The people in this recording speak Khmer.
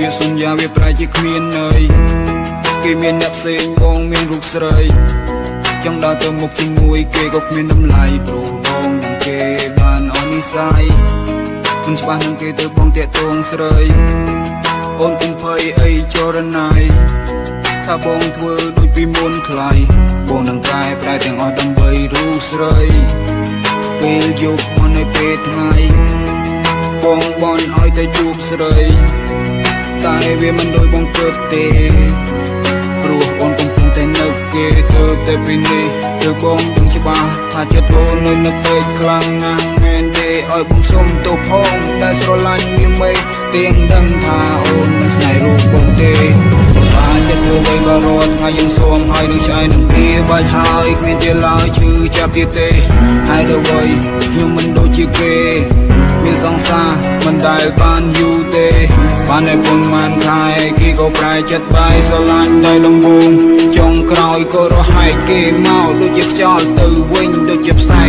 វាសន្យាវាប្រែជាគ្មានន័យគេមានអ្នកផ្សេងបងមានរូបស្រីចង់ដើរទៅមុខជាមួយគេក៏គ្មានតម្លៃព្រោះបងនឹងគេបានអន់និស័យមិនច្បាស់នឹងគេទៅបងតាក់ទងស្រីអូនពុំភ័យអីចរណៃថាបងធ្វើដូចពីមុនថ្លៃបងនឹងកែប្រែទាំងអស់ដើម្បីរូបស្រីពេលយប់មកនៅពេលថ្ងៃបងបន់ឲ្យតែជួបស្រីតែវាមិនដូចបងគិតទេព្រោះអូនកំពុងតែនឹកគេទៅតែពីនេះគឺបងដឹងច្បាស់ថាចិត្តអូននៅនឹកពេកខ្លាំងណាស់មែនទេឲ្យបងសុំទោសផងដែលស្រឡាញ់វាមិនទៀងដឹងថាអូនមិនស្នេហ៍រូបបងទេបានចិត្តធ្វើអ្វីក៏រត់ហើយយើងស៊ាំហើយនឹងឆ្អែតនឹងវាបាច់ហើយគ្មានទេឡើយឈឺចាប់ទៀតទេហើយដល់វ័យខ្ញុំមិនដូចជាគេមានសង្សារមិនដែលបានយូរទេបានតែប៉ុន្មានខែគេក៏ប្រែចិត្តបាយស្រឡាញ់តែដំបូងចុងក្រោយក៏រហែកគេមកដូចជាខ្យល់ទៅវិញដូចជាផ្សែង